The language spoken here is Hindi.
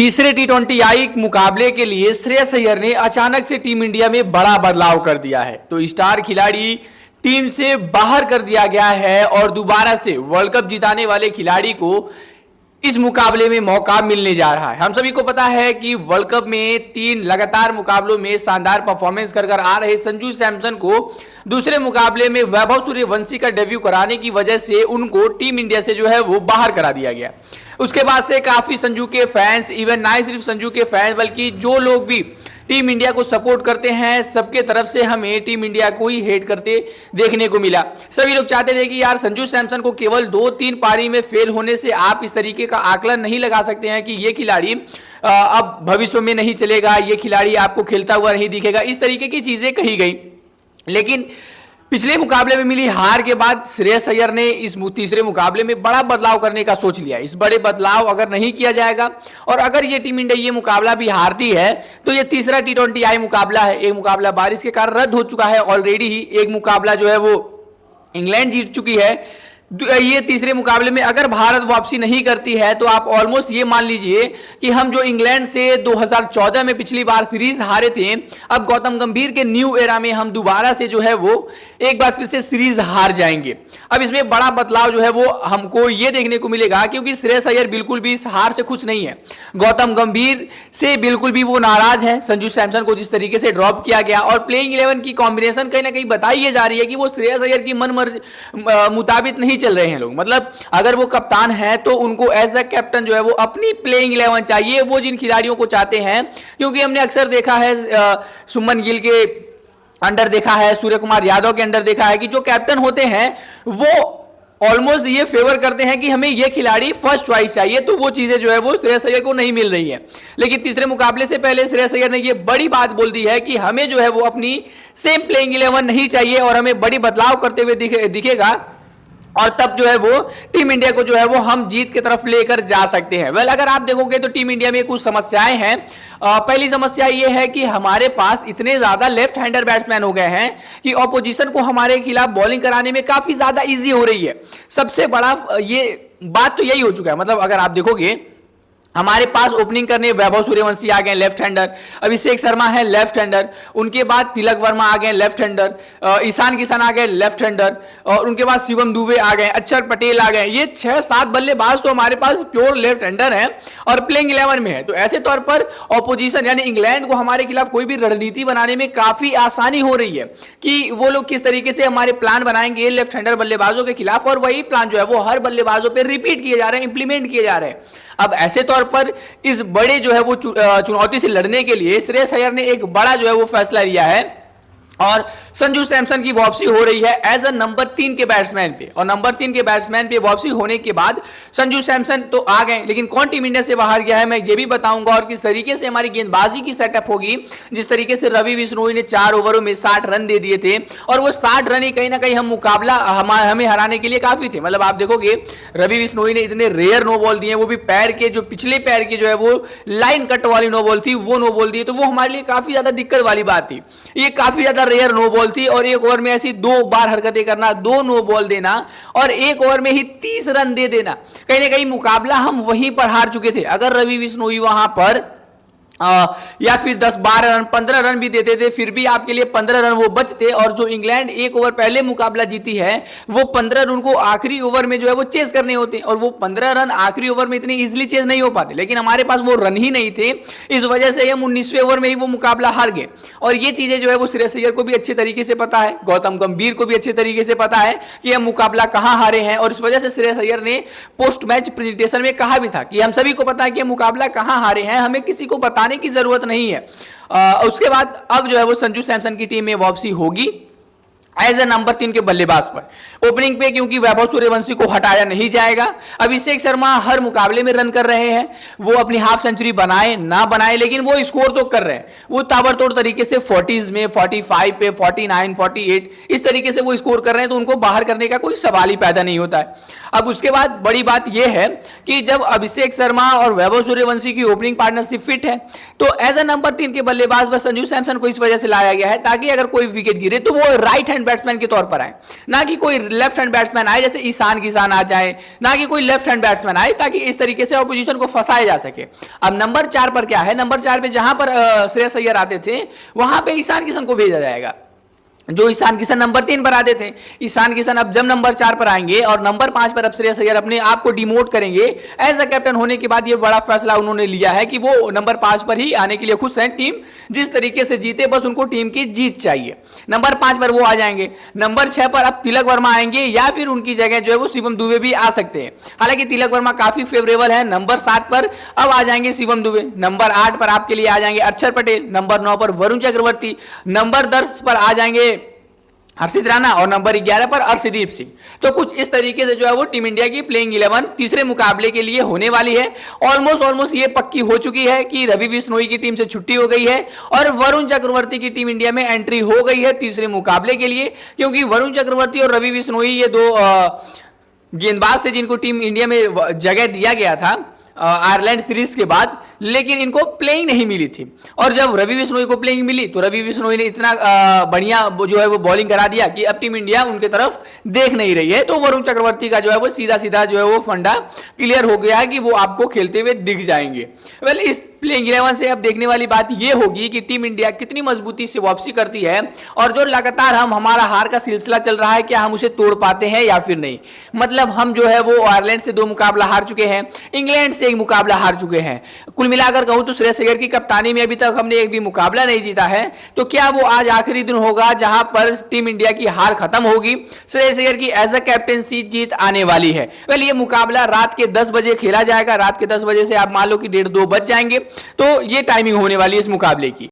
तीसरे टी20 मुकाबले के लिए श्रेयस अय्यर ने अचानक से टीम इंडिया में बड़ा बदलाव कर दिया है। तो स्टार खिलाड़ी टीम से बाहर कर दिया गया है और दोबारा से वर्ल्ड कप जिताने वाले खिलाड़ी को इस मुकाबले में मौका मिलने जा रहा है। हम सभी को पता है कि वर्ल्ड कप में 3 लगातार मुकाबलों में शानदार परफॉर्मेंस कर आ रहे संजू सैमसन को दूसरे मुकाबले में वैभव सूर्यवंशी का डेब्यू कराने की वजह से उनको टीम इंडिया से जो है वो बाहर करा दिया गया। उसके बाद से काफी संजू के फैंस, इवन ना सिर्फ संजू के फैंस बल्कि जो लोग भी टीम इंडिया को सपोर्ट करते हैं, सबके तरफ से हमें टीम इंडिया को ही हेट करते देखने को मिला। सभी लोग चाहते थे कि यार संजू सैमसन को केवल 2-3 पारी में फेल होने से आप इस तरीके का आकलन नहीं लगा सकते हैं कि ये खिलाड़ी अब भविष्य में नहीं चलेगा, ये खिलाड़ी आपको खेलता हुआ नहीं दिखेगा। इस तरीके की चीजें कही गई। लेकिन पिछले मुकाबले में मिली हार के बाद श्रेयस अय्यर ने इस तीसरे मुकाबले में बड़ा बदलाव करने का सोच लिया। इस बड़े बदलाव अगर नहीं किया जाएगा और अगर ये टीम इंडिया ये मुकाबला भी हारती है तो ये तीसरा टी20 मुकाबला है। एक मुकाबला बारिश के कारण रद्द हो चुका है ऑलरेडी ही, एक मुकाबला जो है वो इंग्लैंड जीत चुकी है। ये तीसरे मुकाबले में अगर भारत वापसी नहीं करती है तो आप ऑलमोस्ट ये मान लीजिए कि हम जो इंग्लैंड से 2014 में पिछली बार सीरीज हारे थे, अब गौतम गंभीर के न्यू एरा में हम दोबारा से जो है वो एक बार फिर से सीरीज हार जाएंगे। अब इसमें बड़ा बदलाव जो है वो हमको ये देखने को मिलेगा, क्योंकि श्रेयस अय्यर बिल्कुल भी इस हार से खुश नहीं है। गौतम गंभीर से बिल्कुल भी वो नाराज है। संजू सैमसन को जिस तरीके से ड्रॉप किया गया और प्लेइंग 11 की कॉम्बिनेशन कहीं ना कहीं बताई जा रही है कि वो श्रेयस अय्यर की मन मुताबिक नहीं चल रहे हैं लोग। मतलब अगर वो कप्तान है तो उनको एज अ कैप्टन जो है वो अपनी प्लेइंग 11 चाहिए, वो जिन खिलाड़ियों को चाहते हैं। क्योंकि हमने अक्सर देखा है सुमन गिल के अंडर देखा है, सूर्य कुमार यादव के अंडर देखा है कि जो कैप्टन होते हैं वो ऑलमोस्ट ये फेवर करते हैं कि हमें ये खिलाड़ी फर्स्ट चॉइस चाहिए। तो वो चीजें जो है वो श्रेयस अय्यर को नहीं मिल रही है। लेकिन तीसरे मुकाबले से पहले श्रेयस अय्यर ने ये बड़ी बात बोल दी है कि हमें जो है वो अपनी सेम प्लेइंग 11 नहीं चाहिए और हमें बड़ी बदलाव करते हुए दिखेगा और तब जो है वो टीम इंडिया को जो है वो हम जीत की तरफ लेकर जा सकते हैं। वेल, अगर आप देखोगे तो टीम इंडिया में कुछ समस्याएं हैं। पहली समस्या ये है कि हमारे पास इतने ज्यादा लेफ्ट हैंडर बैट्समैन हो गए हैं कि ऑपोजिशन को हमारे खिलाफ बॉलिंग कराने में काफी ज्यादा इजी हो रही है। सबसे बड़ा ये बात तो यही हो चुका है। मतलब अगर आप देखोगे हमारे पास ओपनिंग करने वैभव सूर्यवंशी आ गए लेफ्ट हैंडर, अभिषेक शर्मा है लेफ्ट हैंडर, उनके बाद तिलक वर्मा आ गए लेफ्ट हैंडर, ईशान किशन आ गए लेफ्ट हैंडर और उनके बाद शिवम दुबे आ गए, अक्षर पटेल आ गए। ये 6-7 बल्लेबाज तो हमारे पास प्योर लेफ्ट हैंडर हैं और प्लेइंग 11 में है। तो ऐसे तौर पर ऑपोजिशन यानी इंग्लैंड को हमारे खिलाफ कोई भी रणनीति बनाने में काफी आसानी हो रही है कि वो लोग किस तरीके से हमारे प्लान बनाएंगे लेफ्ट हैंडर बल्लेबाजों के खिलाफ, और वही प्लान जो है वो हर बल्लेबाजों पर रिपीट किए जा रहे हैं, इंप्लीमेंट किए जा रहे हैं। अब ऐसे तौर पर इस बड़े जो है वो चुनौती से लड़ने के लिए श्रेयस अय्यर ने एक बड़ा जो है वो फैसला लिया है और संजू सैमसन की वापसी हो रही है एज अ नंबर 3 के बैट्समैन पे। और नंबर 3 के बैट्समैन पे वापसी होने के बाद संजू सैमसन तो आ गए, लेकिन कौन टीम इंडिया से बाहर गया है मैं ये भी बताऊंगा और किस तरीके से हमारी गेंदबाजी की सेटअप होगी। जिस तरीके से रवि बिश्नोई ने 4 ओवरों में 60 रन दे दिए थे और वो 60 रन ही कहीं ना कहीं हम मुकाबला हमें हराने के लिए काफी थे। मतलब आप देखोगे रवि बिश्नोई ने इतने रेयर नो बॉल दिए, वो भी पैर के जो पिछले पैर की जो है वो लाइन कट वाली नो बॉल थी, वो नो बॉल दिए। तो वो हमारे लिए काफी ज्यादा दिक्कत वाली बात थी। ये काफी ज्यादा रेयर नो बॉल थी और एक ओवर में ऐसी 2 बार हरकतें करना, 2 नो बॉल देना और एक ओवर में ही 30 रन दे देना, कहीं ना कहीं मुकाबला हम वहीं पर हार चुके थे। अगर रवि बिश्नोई वहां पर या फिर 10-12 रन 15 रन भी देते थे फिर भी आपके लिए 15 रन वो बचते। और जो इंग्लैंड एक ओवर पहले मुकाबला जीती है वो 15 रन को आखिरी ओवर में जो है वो चेस करने होते हैं और वो 15 रन आखिरी ओवर में इतनी इजीली चेस नहीं हो पाते। लेकिन हमारे पास वो रन ही नहीं थे, इस वजह से हम 19वें ओवर में ही वो मुकाबला हार गए। और ये चीजें जो है वो श्रेयस अय्यर को भी अच्छे तरीके से पता है, गौतम गंभीर को भी अच्छे तरीके से पता है कि हम मुकाबला कहां हारे हैं। और इस वजह से श्रेयस अय्यर ने पोस्ट मैच प्रेजेंटेशन में कहा भी था कि हम सभी को पता है कि मुकाबला कहां हारे हैं, हमें किसी को बताने की जरूरत नहीं है। उसके बाद अब जो है वो संजू सैमसन की टीम में वापसी होगी एज ए नंबर 3 के बल्लेबाज पर ओपनिंग पे, क्योंकि वैभव सूर्यवंशी को हटाया नहीं जाएगा। अभिषेक शर्मा हर मुकाबले में रन कर रहे हैं, वो अपनी हाफ सेंचुरी बनाए ना बनाए लेकिन वो स्कोर तो कर रहे हैं। वो ताबड़तोड़ तरीके से 40s में 45 पे 49 48 इस तरीके से वो स्कोर कर रहे हैं, तो उनको बाहर करने का कोई सवाल ही पैदा नहीं होता है। अब उसके बाद बड़ी बात यह है कि जब अभिषेक शर्मा और वैभव सूर्यवंशी की ओपनिंग पार्टनरशिप फिट है तो एज ए नंबर 3 के बल्लेबाज बस संजू सैमसन को इस वजह से लाया गया है ताकि अगर कोई विकेट गिरे तो वो राइट हैंड हैंड बैट्समैन के तौर पर आए, ना कि कोई लेफ्ट हैंड बैट्समैन आए जैसे ईशान किशन आ जाए, ना कि कोई लेफ्ट हैंड बैट्समैन आए, ताकि इस तरीके से ऑपोजिशन को फंसाया जा सके। अब नंबर 4 पर क्या है, नंबर 4 पे जहां पर श्रेयस अय्यर आते थे वहां पे ईशान किशन को भेजा जाएगा, जो ईशान किशन नंबर 3 पर आते थे। ईशान किशन अब जब नंबर 4 पर आएंगे और नंबर 5 पर अब श्रेयस अय्यर अपने आप को डिमोट करेंगे एज अ कैप्टन होने के बाद, ये बड़ा फैसला उन्होंने लिया है कि वो नंबर 5 पर ही आने के लिए खुश हैं। टीम जिस तरीके से जीते, बस उनको टीम की जीत चाहिए। नंबर 5 पर वो आ जाएंगे। नंबर 6 पर अब तिलक वर्मा आएंगे या फिर उनकी जगह जो है वो शिवम दुबे भी आ सकते हैं। हालांकि तिलक वर्मा काफी फेवरेबल है। नंबर 7 पर अब आ जाएंगे शिवम दुबे। नंबर 8 पर आपके लिए आ जाएंगे अक्षर पटेल। नंबर 9 पर वरुण चक्रवर्ती। नंबर 10 पर आ जाएंगे हर्षित राणा और नंबर 11 पर अर्शदीप सिंह। तो कुछ इस तरीके से जो है वो टीम इंडिया की प्लेइंग 11 तीसरे मुकाबले के लिए होने वाली है। ऑलमोस्ट ये पक्की हो चुकी है कि रवि बिश्नोई की टीम से छुट्टी हो गई है और वरुण चक्रवर्ती की टीम इंडिया में एंट्री हो गई है तीसरे मुकाबले के लिए, क्योंकि वरुण चक्रवर्ती और रवि बिश्नोई ये दो गेंदबाज थे जिनको टीम इंडिया में जगह दिया गया था आयरलैंड सीरीज के बाद, लेकिन इनको प्लेइंग नहीं मिली थी। और जब रवि बिश्नोई को प्लेइंग मिली तो रवि बिश्नोई ने इतना बढ़िया जो है वो बॉलिंग करा दिया कि अब टीम इंडिया उनके तरफ देख नहीं रही है। तो वरुण चक्रवर्ती का जो है वो सीधा सीधा जो है वो फंडा क्लियर हो गया है कि वो आपको खेलते हुए दिख जाएंगे। वेल, इस प्लेइंग 11 से अब देखने वाली बात ये होगी कि टीम इंडिया कितनी मजबूती से वापसी करती है और जो लगातार हमारा हार का सिलसिला चल रहा है, क्या हम उसे तोड़ पाते हैं या फिर नहीं। मतलब हम जो है वो आयरलैंड से 2 मुकाबला हार चुके हैं, इंग्लैंड से 1 मुकाबला हार चुके हैं। कुल मिलाकर कहूं तो श्रेयस अय्यर की कप्तानी में अभी तक हमने एक भी मुकाबला नहीं जीता है। तो क्या वो आज आखिरी दिन होगा जहां पर टीम इंडिया की हार खत्म होगी, श्रेयस अय्यर की एज अ कैप्टेंसी जीत आने वाली है। वेल, ये मुकाबला रात के 10 बजे खेला जाएगा। रात के 10 बजे से आप मान लो कि 1:30-2 बज जाएंगे। तो ये टाइमिंग होने वाली है इस मुकाबले की।